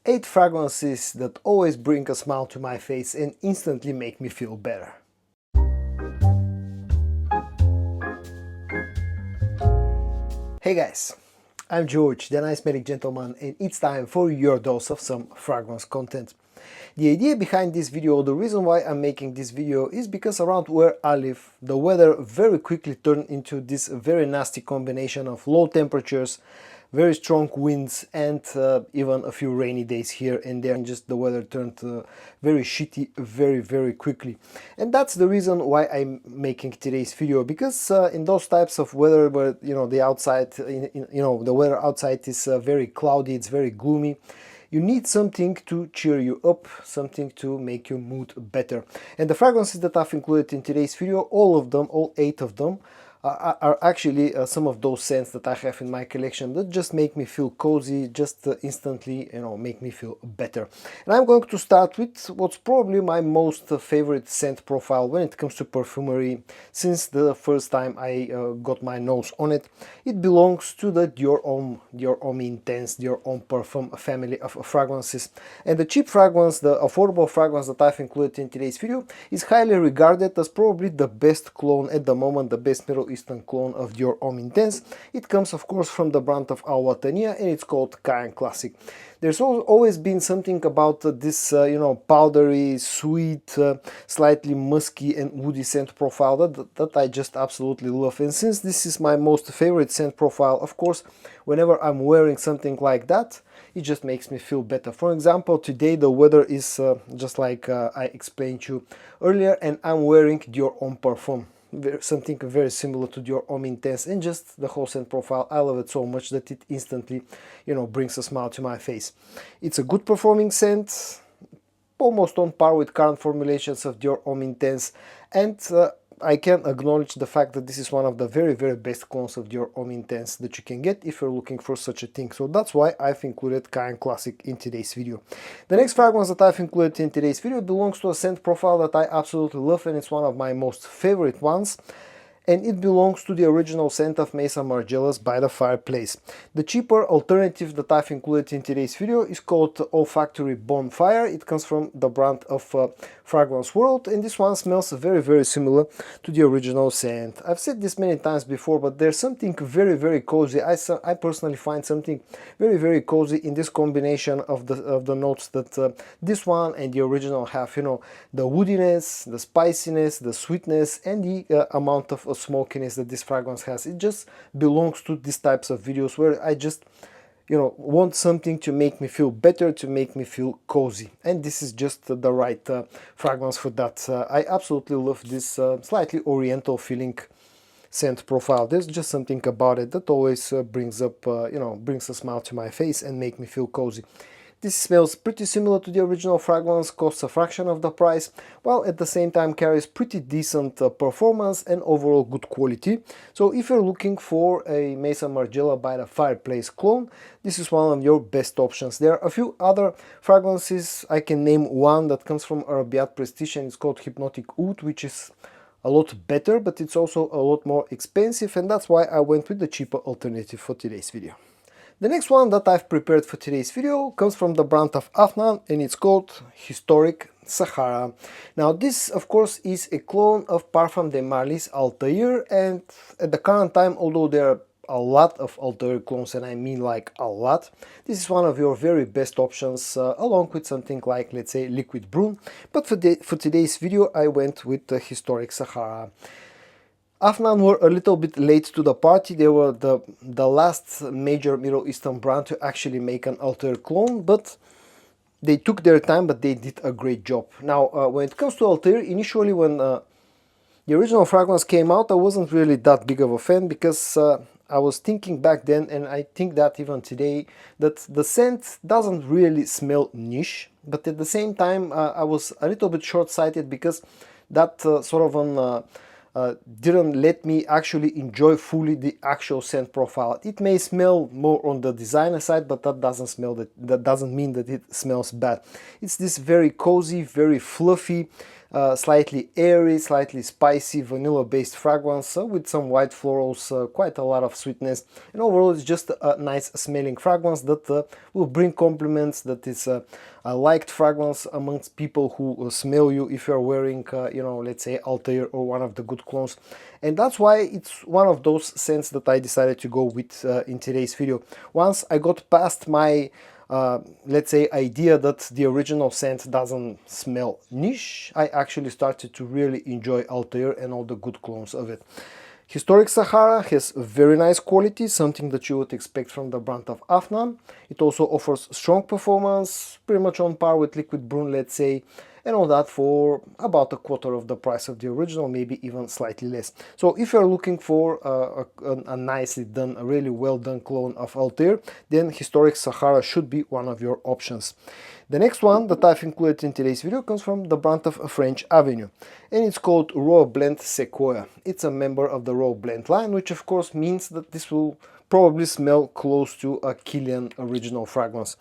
8 fragrances that always bring a smile to my face and instantly make me feel better. Hey guys, I'm George, the nice smelling gentleman, and it's time for your dose of some fragrance content. The idea behind this video, the reason why I'm making this video, is because around where I live, the weather very quickly turned into this very nasty combination of low temperatures, very strong winds, and even a few rainy days here and there, and just the weather turned very shitty very quickly. And that's the reason why I'm making today's video, because in those types of weather where the outside, the weather outside is very cloudy, it's very gloomy, you need something to cheer you up, something to make your mood better. And the fragrances that I've included in today's video, all of them, all 8 of them, are actually some of those scents that I have in my collection that just make me feel cozy, just instantly, make me feel better. And I'm going to start with what's probably my most favorite scent profile when it comes to perfumery since the first time I got my nose on it. It belongs to the Dior Homme Intense, Dior Homme Parfum family of fragrances. And the cheap fragrance, the affordable fragrance that I've included in today's video, is highly regarded as probably the best clone at the moment, the best Middle Eastern clone of Dior Homme Intense. It comes of course from the brand of Al Watania, and it's called Kayaan Classic. There's always been something about this powdery, sweet, slightly musky and woody scent profile that I just absolutely love. And since this is my most favorite scent profile, of course, whenever I'm wearing something like that, it just makes me feel better. For example, today the weather is just like I explained to you earlier, and I'm wearing Dior Homme Parfum. Something very similar to Dior Homme Intense, and just the whole scent profile, I love it so much that it instantly, brings a smile to my face. It's a good performing scent, almost on par with current formulations of Dior Homme Intense, and I can acknowledge the fact that this is one of the very best clones of Dior Homme Intense that you can get if you're looking for such a thing. So that's why I've included Kayaan Classic in today's video. The next fragrance that I've included in today's video belongs to a scent profile that I absolutely love, and it's one of my most favorite ones. And it belongs to the original scent of Mesa Margiela's By the Fireplace. The cheaper alternative that I've included in today's video is called Olfactory Bonfire. It comes from the brand of Fragrance World, and this one smells very similar to the original scent. I've said this many times before, but there's something very cozy. I personally find something very cozy in this combination of the notes that this one and the original have. The woodiness, the spiciness, the sweetness, and the amount of smokiness that this fragrance has. It just belongs to these types of videos where I just want something to make me feel better, to make me feel cozy, and this is just the right fragrance for that. I absolutely love this slightly oriental feeling scent profile. There's just something about it that always brings up brings a smile to my face and make me feel cozy. This smells pretty similar to the original fragrance, costs a fraction of the price, while at the same time carries pretty decent performance and overall good quality. So if you're looking for a Mesa Margiela By the Fireplace clone, this is one of your best options. There are a few other fragrances. I can name one that comes from Arabiat Prestige, and it's called Hypnotic Oud, which is a lot better, but it's also a lot more expensive, and that's why I went with the cheaper alternative for today's video. The next one that I've prepared for today's video comes from the brand of Afnan, and it's called Historic Sahara. Now this of course is a clone of Parfum de Marly's Altair, and at the current time, although there are a lot of Altair clones, and I mean like a lot, this is one of your very best options along with something like, let's say, Liquid Brune. But for today's video I went with the Historic Sahara. Afnan were a little bit late to the party. They were the last major Middle Eastern brand to actually make an Altair clone, but they took their time, but they did a great job. Now, when it comes to Altair, initially when the original fragrance came out, I wasn't really that big of a fan, because I was thinking back then, and I think that even today, that the scent doesn't really smell niche, but at the same time I was a little bit short-sighted, because that sort of an didn't let me actually enjoy fully the actual scent profile. It may smell more on the designer side, but that doesn't mean that it smells bad. It's this very cozy, very fluffy, slightly airy, slightly spicy, vanilla-based fragrance with some white florals, quite a lot of sweetness, and overall it's just a nice smelling fragrance that will bring compliments, that is a liked fragrance amongst people who smell you if you're wearing, you know, let's say Altair or one of the good clones. And that's why it's one of those scents that I decided to go with in today's video. Once I got past my let's say idea that the original scent doesn't smell niche, I actually started to really enjoy Altair and all the good clones of it. Historic Sahara has very nice quality, something that you would expect from the brand of Afnan. It also offers strong performance, pretty much on par with Liquid Brune, let's say, and all that for about a quarter of the price of the original, maybe even slightly less. So if you're looking for a nicely done, a really well done clone of Altair, then Historic Sahara should be one of your options. The next one that I've included in today's video comes from the brand of French Avenue, and it's called Raw Blend Sequoia. It's a member of the Raw Blend line, which of course means that this will probably smell close to a Kayaan original fragrance.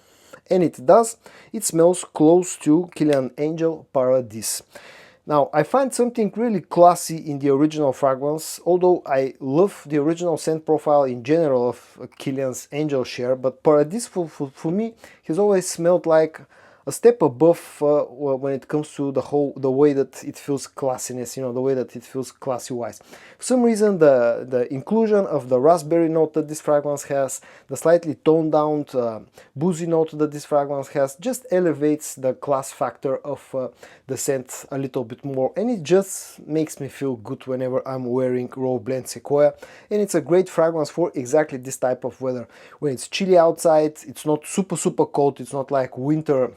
And it does. It smells close to Kayaan Angel Paradis. Now, I find something really classy in the original fragrance, although I love the original scent profile in general of Kaylaan's Angel Share, but Paradis for me has always smelled like a step above when it comes to the way that it feels classiness, you know, the way that it feels classy wise. For some reason, the inclusion of the raspberry note that this fragrance has, the slightly toned down boozy note that this fragrance has, just elevates the class factor of the scent a little bit more, and it just makes me feel good whenever I'm wearing Raw Blend Sequoia. And it's a great fragrance for exactly this type of weather, when it's chilly outside, it's not super cold, it's not like winter.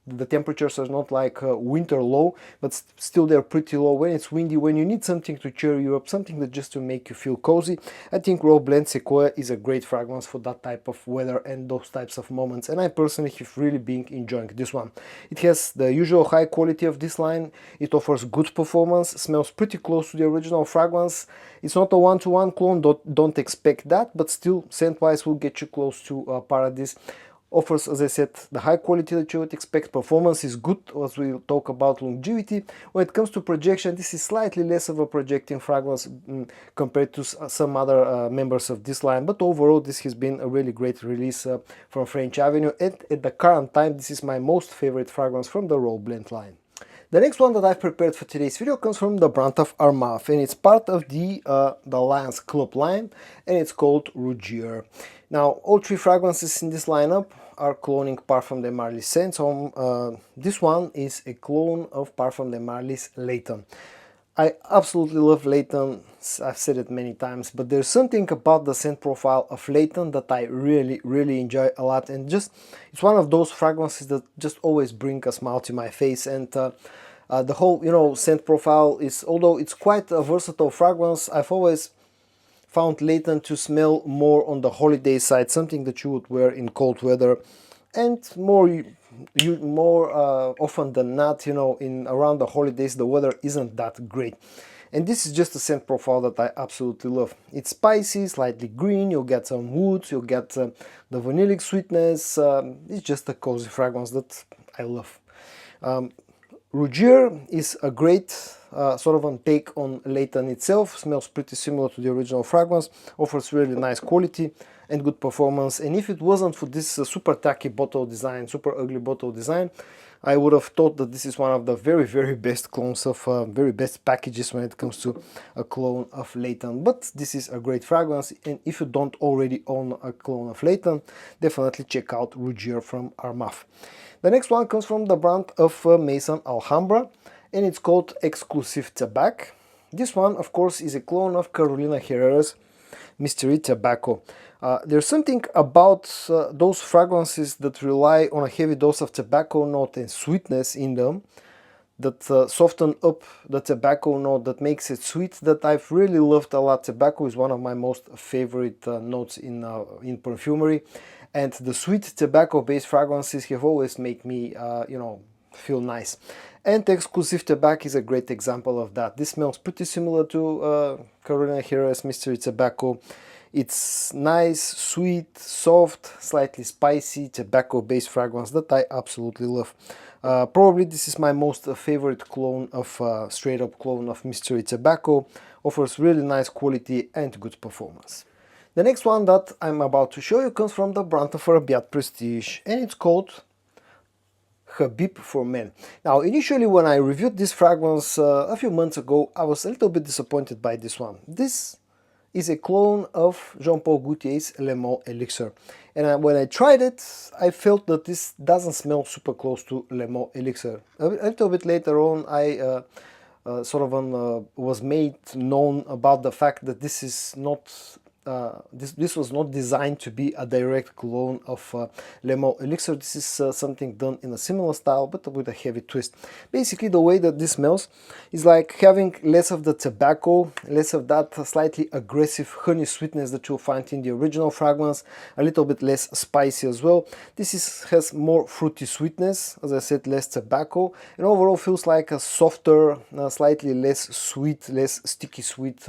The temperatures are not like winter low, but still they're pretty low. When it's windy, when you need something to cheer you up, something that just to make you feel cozy, I think Raw Blend Sequoia is a great fragrance for that type of weather and those types of moments, and I personally have really been enjoying this one. It has the usual high quality of this line, it offers good performance, smells pretty close to the original fragrance. It's not a one-to-one clone, don't expect that, but still scent-wise will get you close to Paradis. Offers, as I said, the high quality that you would expect. Performance is good, as we talk about longevity. When it comes to projection, this is slightly less of a projecting fragrance compared to some other members of this line, but overall this has been a really great release from French Avenue, and at the current time this is my most favorite fragrance from the Raw Blend line. The next one that I've prepared for today's video comes from the brand of Armaf, and it's part of the Lions Club line, and it's called Rougier. Now, all three fragrances in this lineup are cloning Parfum de Marly's scent. So this one is a clone of Parfum de Marly's Layton. I absolutely love Layton, I've said it many times, but there's something about the scent profile of Layton that I really enjoy a lot, and just it's one of those fragrances that just always bring a smile to my face. And the whole, you know, scent profile is, although it's quite a versatile fragrance, I've always found Layton to smell more on the holiday side, something that you would wear in cold weather, and more often than not, you know, in around the holidays the weather isn't that great. And this is just a scent profile that I absolutely love. It's spicy, slightly green, you'll get some woods, you'll get the vanillic sweetness. It's just a cozy fragrance that I love. Rougier is a great sort of a take on Layton itself. Smells pretty similar to the original fragrance, offers really nice quality and good performance. And if it wasn't for this super tacky bottle design, super ugly bottle design, I would have thought that this is one of the very best clones of very best packages when it comes to a clone of Layton. But this is a great fragrance, and if you don't already own a clone of Layton, definitely check out Rougier from Armaf. The next one comes from the brand of Maison Alhambra, and it's called Exclusive Tobacco. This one, of course, is a clone of Carolina Herrera's Mystery Tobacco. There's something about those fragrances that rely on a heavy dose of tobacco note and sweetness in them, that soften up the tobacco note, that makes it sweet, that I've really loved a lot. Tobacco is one of my most favorite notes in perfumery, and the sweet tobacco-based fragrances have always made me, you know, feel nice. And exclusive tobacco is a great example of that. This smells pretty similar to Carolina Herrera's Mystery Tobacco. It's nice, sweet, soft, slightly spicy, tobacco-based fragrance that I absolutely love. Probably this is my most favorite clone of straight-up clone of Mystery Tobacco. Offers really nice quality and good performance. The next one that I'm about to show you comes from the brand of Arabiat Prestige, and it's called Habib for Men. Now, initially when I reviewed this fragrance a few months ago, I was a little bit disappointed by this one. This is a clone of Jean-Paul Gaultier's Le Mans Elixir. And when I tried it, I felt that this doesn't smell super close to Le Mans Elixir. A little bit later on, I was made known about the fact that this is not this was not designed to be a direct clone of Le Mans Elixir. This is something done in a similar style but with a heavy twist. Basically, the way that this smells is like having less of the tobacco, less of that slightly aggressive honey sweetness that you'll find in the original fragrance, a little bit less spicy as well. This has more fruity sweetness, as I said, less tobacco, and overall feels like a softer, slightly less sweet, less sticky sweet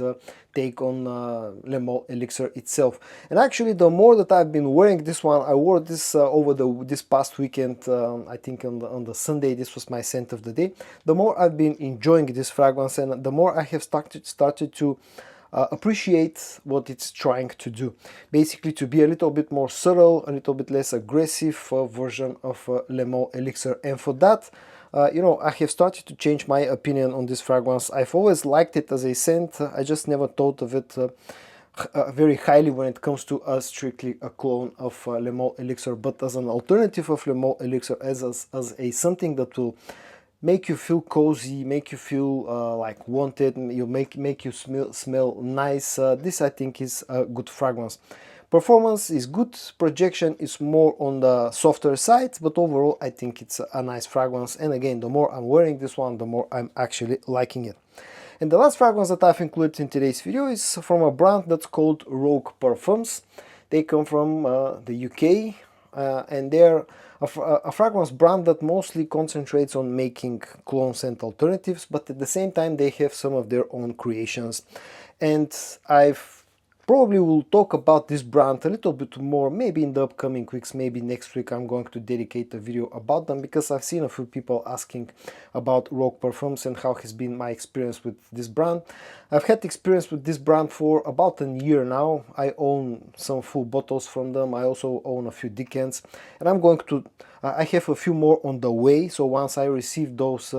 take on Le Mans Elixir itself. And actually, the more that I've been wearing this one, I wore this over this past weekend, I think on the Sunday, this was my scent of the day, the more I've been enjoying this fragrance and the more I have started to appreciate what it's trying to do. Basically, to be a little bit more subtle, a little bit less aggressive version of Le Mans Elixir. And for that, you know, I have started to change my opinion on this fragrance. I've always liked it as a scent. I just never thought of it very highly when it comes to strictly a clone of Le Mans Elixir, but as an alternative of Le Mans Elixir, as a something that will make you feel cozy, make you feel like wanted, make you smell nice. This, I think, is a good fragrance. Performance is good, projection is more on the softer side, but overall I think it's a nice fragrance. And again, the more I'm wearing this one, the more I'm actually liking it. And the last fragrance that I've included in today's video is from a brand that's called Rogue Parfums. They come from the UK and they're a fragrance brand that mostly concentrates on making clone scent alternatives, but at the same time they have some of their own creations. And I've probably will talk about this brand a little bit more, maybe in the upcoming weeks, maybe next week I'm going to dedicate a video about them, because I've seen a few people asking about Rogue Parfums and how has been my experience with this brand. I've had experience with this brand for about a year now. I own some full bottles from them. I also own a few decants, and I'm going to, I have a few more on the way, so once I receive those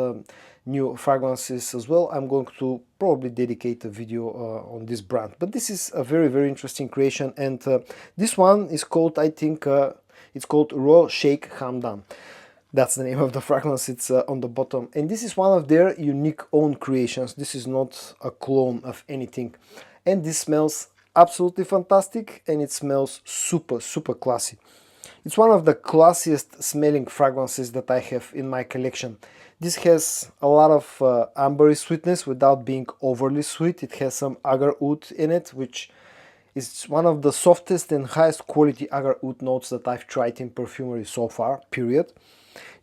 new fragrances as well, I'm going to probably dedicate a video on this brand. But this is a very, very interesting creation, and this one is called, I think, it's called Raw Sheikh Hamdan. That's the name of the fragrance, it's on the bottom. And this is one of their unique own creations. This is not a clone of anything. And this smells absolutely fantastic, and it smells super, super classy. It's one of the classiest smelling fragrances that I have in my collection. This has a lot of ambery sweetness without being overly sweet. It has some agar oud in it, which is one of the softest and highest quality agar oud notes that I've tried in perfumery so far, period.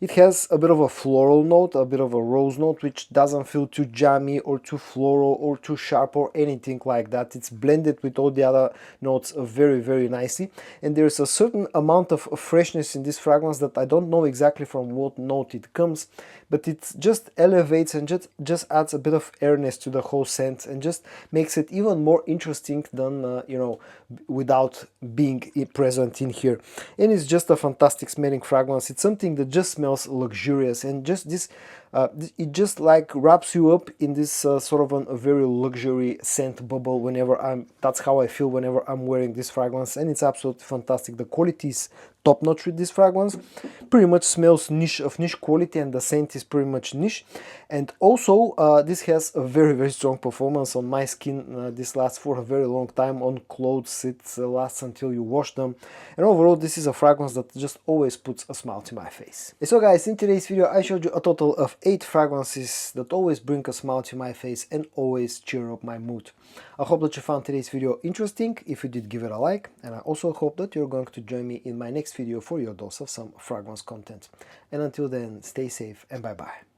It has a bit of a floral note, a bit of a rose note, which doesn't feel too jammy or too floral or too sharp or anything like that. It's blended with all the other notes very, very nicely. And there's a certain amount of freshness in this fragrance that I don't know exactly from what note it comes, but it just elevates and just adds a bit of airness to the whole scent and just makes it even more interesting than, you know, without being present in here. And it's just a fantastic smelling fragrance. It's something that just smells luxurious, and just this it just like wraps you up in this sort of a very luxury scent bubble whenever that's how I feel whenever I'm wearing this fragrance, and it's absolutely fantastic. The quality is top notch with this fragrance. Pretty much smells niche quality, and the scent is pretty much niche. And also this has a very, very strong performance on my skin. This lasts for a very long time. On clothes it lasts until you wash them, and overall this is a fragrance that just always puts a smile to my face. And so guys, in today's video I showed you a total of 8 fragrances that always bring a smile to my face and always cheer up my mood. I hope that you found today's video interesting. If you did, give it a like, and I also hope that you're going to join me in my next next video for your dose of some fragrance content. And until then, stay safe and bye bye.